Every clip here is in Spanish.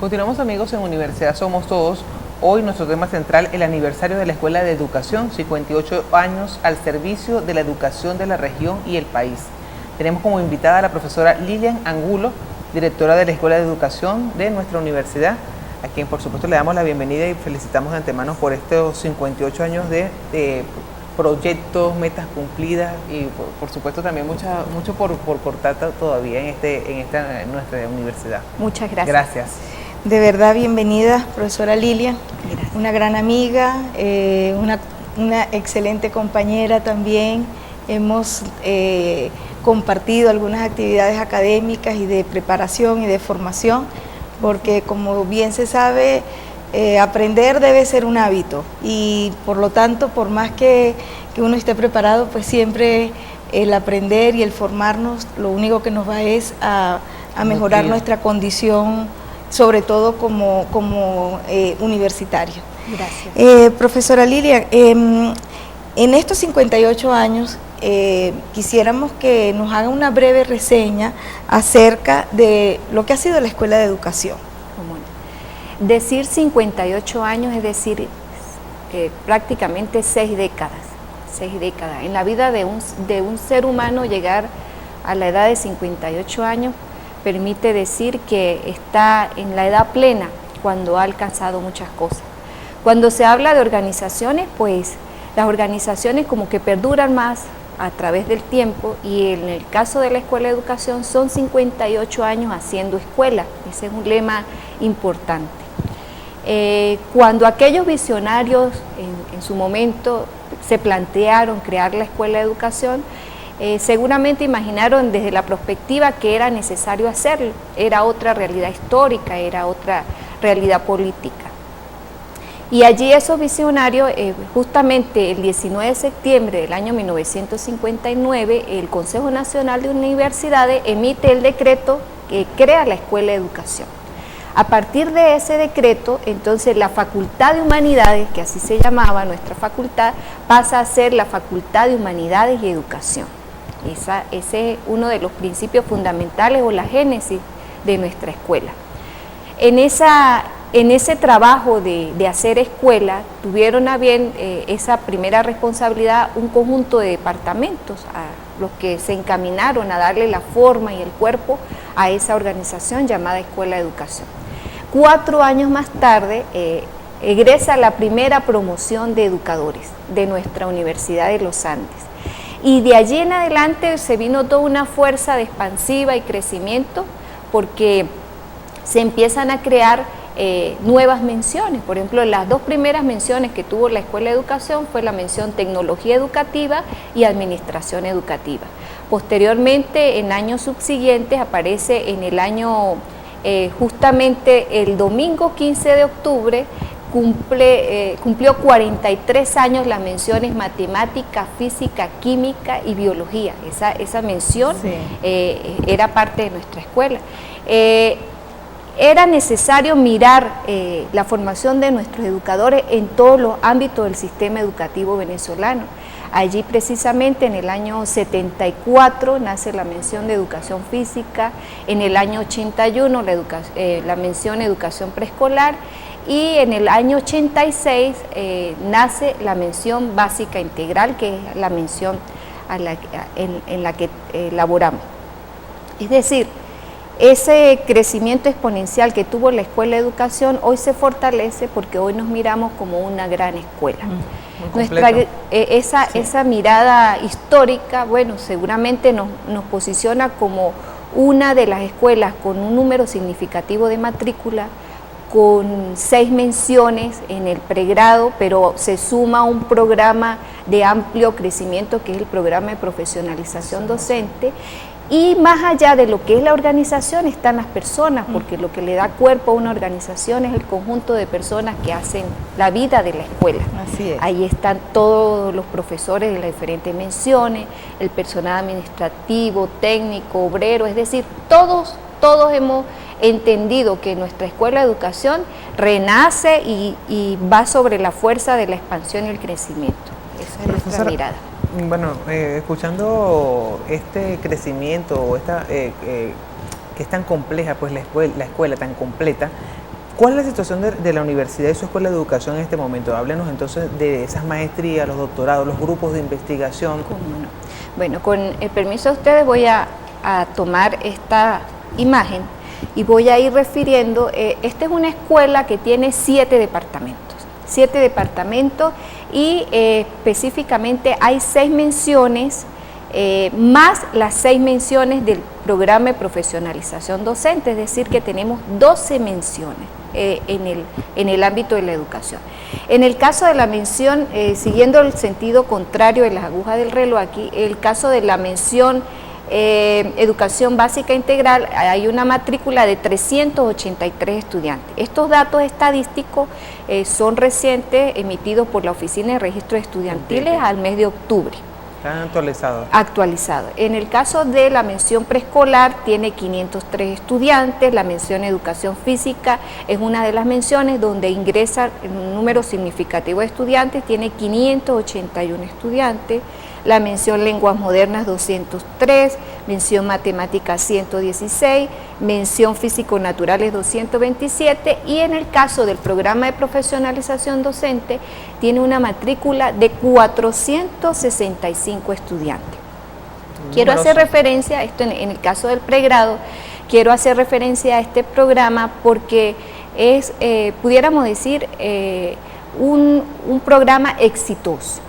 Continuamos, amigos, en Universidad Somos Todos. Hoy nuestro tema central, el aniversario de la Escuela de Educación, 58 años al servicio de la educación de la región y el país. Tenemos como invitada a la profesora Lilian Angulo, directora de la Escuela de Educación de nuestra universidad, a quien por supuesto le damos la bienvenida y felicitamos de antemano por estos 58 años de proyectos, metas cumplidas y por supuesto también mucho por cortar todavía en nuestra universidad. Muchas gracias. Gracias. De verdad, bienvenida, profesora Lilian. Gracias. Una gran amiga, una excelente compañera también. Hemos compartido algunas actividades académicas y de preparación y de formación, porque como bien se sabe, aprender debe ser un hábito y por lo tanto, por más que uno esté preparado, pues siempre el aprender y el formarnos, lo único que nos va es a mejorar nuestra condición, sobre todo como universitario. Gracias. Profesora Lilian, en estos 58 años quisiéramos que nos haga una breve reseña acerca de lo que ha sido la Escuela de Educación. Decir 58 años es decir prácticamente 6 décadas. 6 décadas. En la vida de un ser humano llegar a la edad de 58 años permite decir que está en la edad plena cuando ha alcanzado muchas cosas. Cuando se habla de organizaciones, pues las organizaciones como que perduran más a través del tiempo y en el caso de la Escuela de Educación son 58 años haciendo escuela. Ese es un lema importante. Cuando aquellos visionarios en su momento se plantearon crear la Escuela de Educación, seguramente imaginaron desde la perspectiva que era necesario hacerlo, era otra realidad histórica, era otra realidad política. Y allí esos visionarios, justamente el 19 de septiembre del año 1959, el Consejo Nacional de Universidades emite el decreto que crea la Escuela de Educación. A partir de ese decreto, entonces la Facultad de Humanidades, que así se llamaba nuestra facultad, pasa a ser la Facultad de Humanidades y Educación. Ese es uno de los principios fundamentales o la génesis de nuestra escuela. En ese trabajo de hacer escuela, tuvieron a bien esa primera responsabilidad un conjunto de departamentos, a los que se encaminaron a darle la forma y el cuerpo a esa organización llamada Escuela de Educación. 4 años más tarde, egresa la primera promoción de educadores de nuestra Universidad de los Andes. Y de allí en adelante se vino toda una fuerza de expansiva y crecimiento porque se empiezan a crear nuevas menciones. Por ejemplo, las 2 primeras menciones que tuvo la Escuela de Educación fue la mención Tecnología Educativa y Administración Educativa. Posteriormente, en años subsiguientes, aparece en el año, justamente el domingo 15 de octubre, cumplió 43 años las menciones matemática, física, química y biología. Esa mención sí. Era parte de nuestra escuela. Era necesario mirar la formación de nuestros educadores en todos los ámbitos del sistema educativo venezolano. Allí precisamente en el año 74 nace la mención de educación física, en el año 81 la mención educación preescolar, y en el año 86 nace la mención básica integral, que es la mención en la que elaboramos. Es decir, ese crecimiento exponencial que tuvo la Escuela de Educación hoy se fortalece porque hoy nos miramos como una gran escuela. Esa mirada histórica, bueno, seguramente nos posiciona como una de las escuelas con un número significativo de matrícula, con 6 menciones en el pregrado, pero se suma un programa de amplio crecimiento que es el programa de profesionalización docente. Y más allá de lo que es la organización están las personas, porque lo que le da cuerpo a una organización es el conjunto de personas que hacen la vida de la escuela. Así es. Ahí están todos los profesores de las diferentes menciones, el personal administrativo, técnico, obrero, es decir, todos hemos entendido que nuestra Escuela de Educación renace y va sobre la fuerza de la expansión y el crecimiento. Esa es nuestra mirada. Bueno, escuchando este crecimiento, que es tan compleja, pues la escuela tan completa, ¿Cuál es la situación de la universidad y su escuela de educación en este momento? Háblenos entonces de esas maestrías, los doctorados, los grupos de investigación. ¿Cómo no? Bueno, con el permiso de ustedes voy a tomar esta imagen y voy a ir refiriendo, esta es una escuela que tiene 7 departamentos y específicamente hay 6 menciones, más las 6 menciones del programa de profesionalización docente, es decir que tenemos 12 menciones en el ámbito de la educación. En el caso de la mención, siguiendo el sentido contrario de las agujas del reloj aquí, el caso de la mención educación básica integral, hay una matrícula de 383 estudiantes. Estos datos estadísticos son recientes, emitidos por la Oficina de Registros Estudiantiles al mes de octubre. ¿Están actualizados? Actualizados. En el caso de la mención preescolar tiene 503 estudiantes, la mención educación física es una de las menciones donde ingresa un número significativo de estudiantes, tiene 581 estudiantes, la mención lenguas modernas 203, mención matemáticas 116, mención físico-naturales 227 y en el caso del programa de profesionalización docente tiene una matrícula de 465 estudiantes. Quiero hacer referencia a esto en el caso del pregrado, quiero hacer referencia a este programa porque es, pudiéramos decir, un programa exitoso.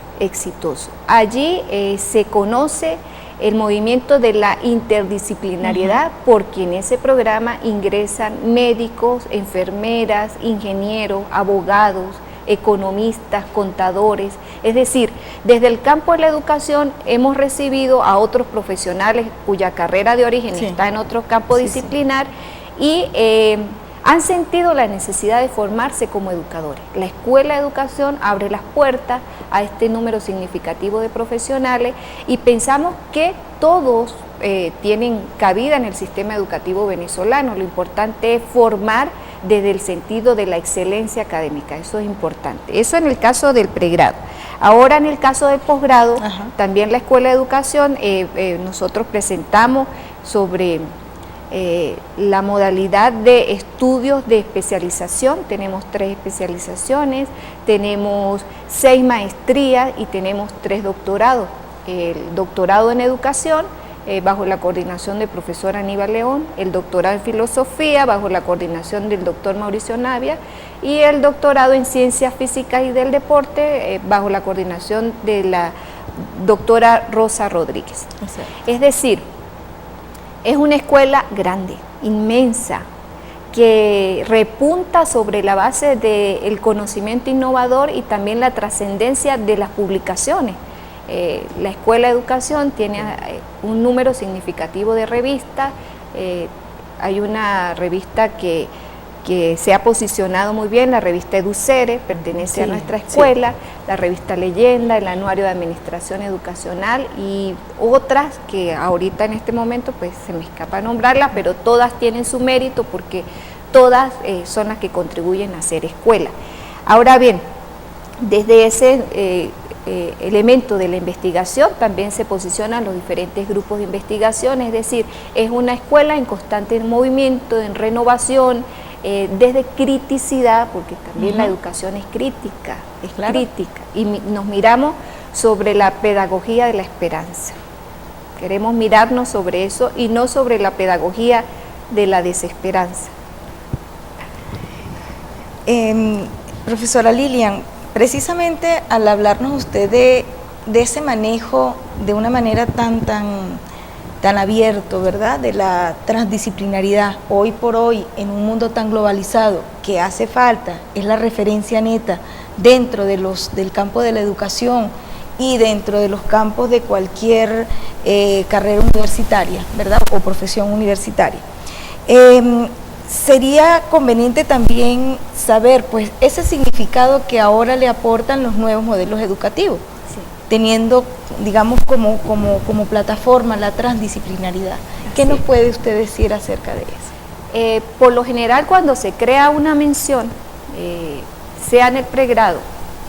Allí se conoce el movimiento de la interdisciplinariedad porque en ese programa ingresan médicos, enfermeras, ingenieros, abogados, economistas, contadores, es decir, desde el campo de la educación hemos recibido a otros profesionales cuya carrera de origen está en otro campo disciplinar y han sentido la necesidad de formarse como educadores. La Escuela de Educación abre las puertas a este número significativo de profesionales y pensamos que todos tienen cabida en el sistema educativo venezolano. Lo importante es formar desde el sentido de la excelencia académica, eso es importante. Eso en el caso del pregrado. Ahora en el caso del posgrado, también la Escuela de Educación, nosotros presentamos sobre la modalidad de estudios de especialización, tenemos 3 especializaciones, tenemos 6 maestrías y tenemos 3 doctorados. El doctorado en educación bajo la coordinación del profesor Aníbal León, el doctorado en filosofía bajo la coordinación del doctor Mauricio Navia y el doctorado en ciencias físicas y del deporte bajo la coordinación de la doctora Rosa Rodríguez. Es decir, es una escuela grande, inmensa, que repunta sobre la base del conocimiento innovador y también la trascendencia de las publicaciones. La Escuela de Educación tiene un número significativo de revistas, hay una revista que se ha posicionado muy bien, la revista Educere, pertenece a nuestra escuela, la revista Leyenda, el Anuario de Administración Educacional y otras que ahorita en este momento pues se me escapa nombrarlas, pero todas tienen su mérito porque todas son las que contribuyen a ser escuela. Ahora bien, desde ese elemento de la investigación también se posicionan los diferentes grupos de investigación, es decir, es una escuela en constante movimiento, en renovación, desde criticidad, porque también la educación es crítica, crítica, y nos miramos sobre la pedagogía de la esperanza. Queremos mirarnos sobre eso y no sobre la pedagogía de la desesperanza. Profesora Lilian, precisamente al hablarnos usted de ese manejo de una manera tan abierto, ¿verdad?, de la transdisciplinaridad, hoy por hoy, en un mundo tan globalizado, que hace falta, es la referencia neta dentro de del campo de la educación y dentro de los campos de cualquier carrera universitaria, ¿verdad?, o profesión universitaria. Sería conveniente también saber, pues, ese significado que ahora le aportan los nuevos modelos educativos, teniendo, digamos, como plataforma la transdisciplinaridad. ¿Qué nos puede usted decir acerca de eso? Por lo general, cuando se crea una mención, sea en el pregrado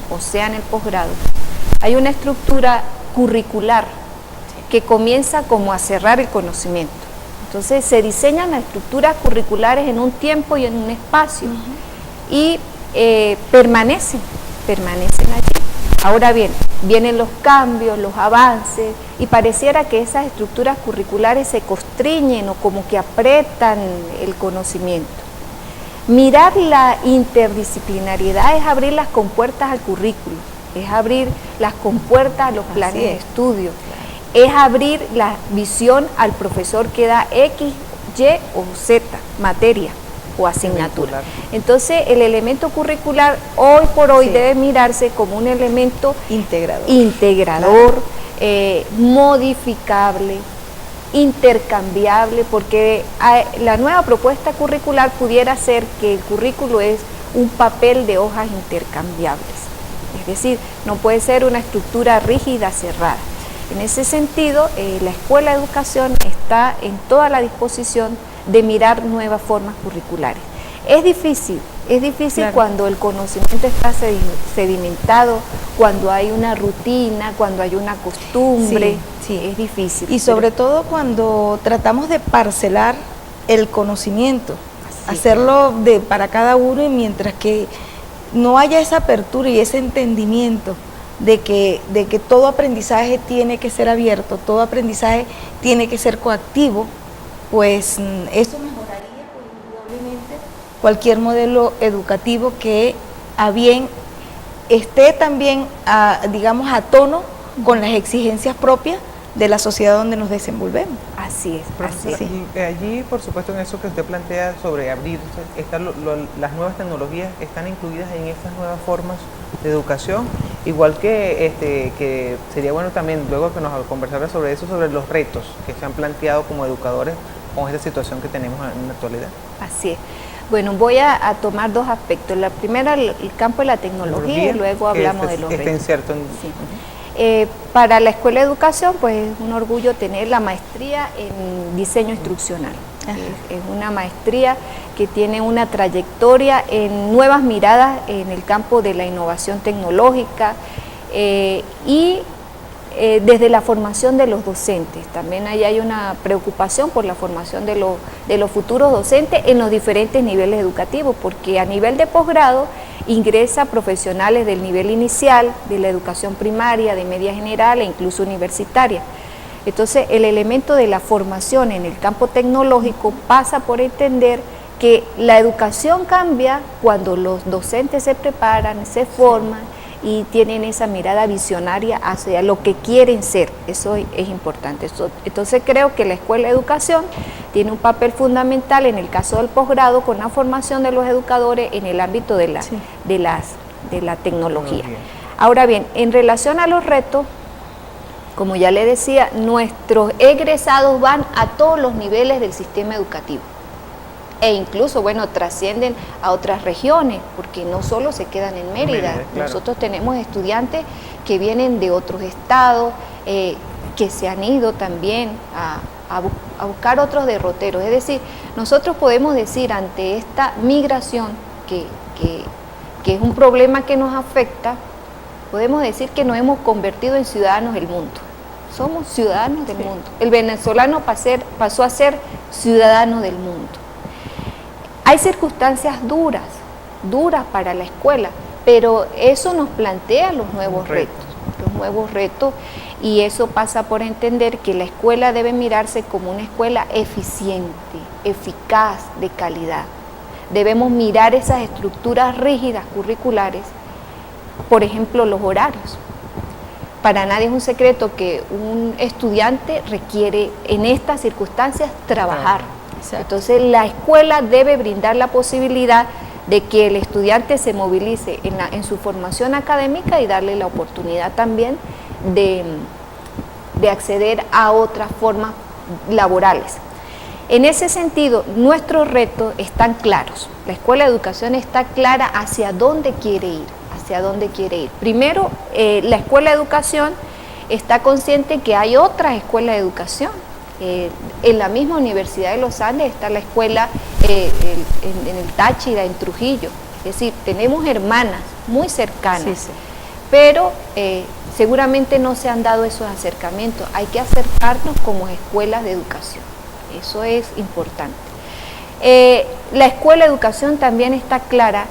o sea en el posgrado, hay una estructura curricular que comienza como a cerrar el conocimiento. Entonces se diseñan las estructuras curriculares en un tiempo y en un espacio. y permanecen allí. Ahora bien, vienen los cambios, los avances, y pareciera que esas estructuras curriculares se constriñen o como que apretan el conocimiento. Mirar la interdisciplinariedad es abrir las compuertas al currículo, es abrir las compuertas a los planes de estudio, es abrir la visión al profesor que da X, Y o Z materia o asignatura. Entonces, el elemento curricular hoy por hoy debe mirarse como un elemento integrador, modificable, intercambiable, porque la nueva propuesta curricular pudiera ser que el currículo es un papel de hojas intercambiables, es decir, no puede ser una estructura rígida, cerrada. En ese sentido, la Escuela de Educación está en toda la disposición de mirar nuevas formas curriculares. Es difícil claro, cuando el conocimiento está sedimentado, cuando hay una rutina, cuando hay una costumbre, es difícil. Y sobre todo cuando tratamos de parcelar el conocimiento, hacerlo para cada uno, y mientras que no haya esa apertura y ese entendimiento de que todo aprendizaje tiene que ser abierto, todo aprendizaje tiene que ser coactivo, pues eso mejoraría indudablemente cualquier modelo educativo que a bien esté también, digamos, a tono con las exigencias propias de la sociedad donde nos desenvolvemos. Así es. Allí, por supuesto, en eso que usted plantea sobre abrir, las nuevas tecnologías están incluidas en estas nuevas formas de educación, igual que sería bueno también, luego que nos conversara sobre eso, sobre los retos que se han planteado como educadores con esta situación que tenemos en la actualidad. Así es. Bueno, voy a tomar dos aspectos. La primera, el campo de la tecnología, y luego hablamos de los retos. Incierto. Para la Escuela de Educación, pues es un orgullo tener la maestría en diseño instruccional. Es una maestría que tiene una trayectoria en nuevas miradas en el campo de la innovación tecnológica y desde la formación de los docentes. También ahí hay una preocupación por la formación de los futuros docentes en los diferentes niveles educativos, porque a nivel de posgrado ingresa profesionales del nivel inicial, de la educación primaria, de media general e incluso universitaria. Entonces, el elemento de la formación en el campo tecnológico pasa por entender que la educación cambia cuando los docentes se preparan, se forman y tienen esa mirada visionaria hacia lo que quieren ser. Eso es importante. Entonces creo que la Escuela de Educación tiene un papel fundamental en el caso del posgrado con la formación de los educadores en el ámbito de la tecnología. Ahora bien, en relación a los retos, como ya le decía, nuestros egresados van a todos los niveles del sistema educativo. E incluso, bueno, trascienden a otras regiones, porque no solo se quedan en Mérida. Claro. Nosotros tenemos estudiantes que vienen de otros estados, que se han ido también a buscar otros derroteros. Es decir, nosotros podemos decir ante esta migración, que es un problema que nos afecta, podemos decir que nos hemos convertido en ciudadanos del mundo. Somos ciudadanos del mundo. El venezolano pasó a ser ciudadano del mundo. Hay circunstancias duras para la escuela, pero eso nos plantea los nuevos retos, y eso pasa por entender que la escuela debe mirarse como una escuela eficiente, eficaz, de calidad. Debemos mirar esas estructuras rígidas curriculares, por ejemplo, los horarios. Para nadie es un secreto que un estudiante requiere en estas circunstancias trabajar. Entonces la escuela debe brindar la posibilidad de que el estudiante se movilice en su formación académica y darle la oportunidad también de acceder a otras formas laborales. En ese sentido, nuestros retos están claros. La Escuela de Educación está clara hacia dónde quiere ir. Primero, la Escuela de Educación está consciente que hay otras escuelas de educación. En la misma Universidad de los Andes está la escuela en el Táchira, en Trujillo. Es decir, tenemos hermanas muy cercanas, pero seguramente no se han dado esos acercamientos. Hay que acercarnos como escuelas de educación. Eso es importante. La Escuela de Educación también está clara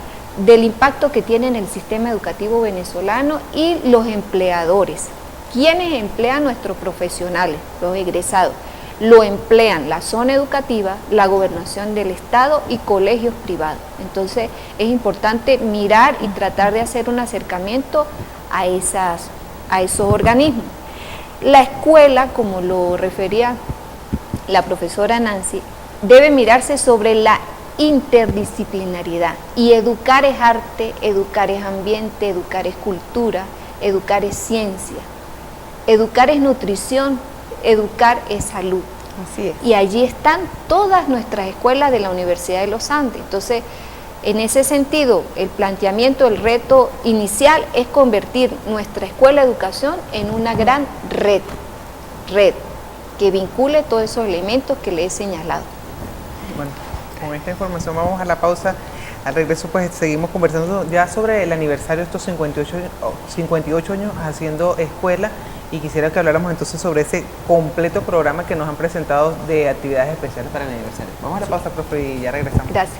del impacto que tiene en el sistema educativo venezolano y los empleadores. ¿Quiénes emplean nuestros profesionales, los egresados? Lo emplean la zona educativa, la gobernación del Estado y colegios privados. Entonces es importante mirar y tratar de hacer un acercamiento a esos organismos. La escuela, como lo refería la profesora Nancy, debe mirarse sobre la interdisciplinariedad, y educar es arte, educar es ambiente, educar es cultura, educar es ciencia, educar es nutrición, educar es salud. Así es. Y allí están todas nuestras escuelas de la Universidad de los Andes. Entonces, en ese sentido, el planteamiento, el reto inicial es convertir nuestra escuela de educación en una gran red que vincule todos esos elementos que le he señalado. Bueno, con esta información vamos a la pausa. Al regreso pues seguimos conversando ya sobre el aniversario de estos 58 años haciendo escuela, y quisiera que habláramos entonces sobre ese completo programa que nos han presentado de actividades especiales para el aniversario. Vamos a la pausa, profe, y ya regresamos. Gracias.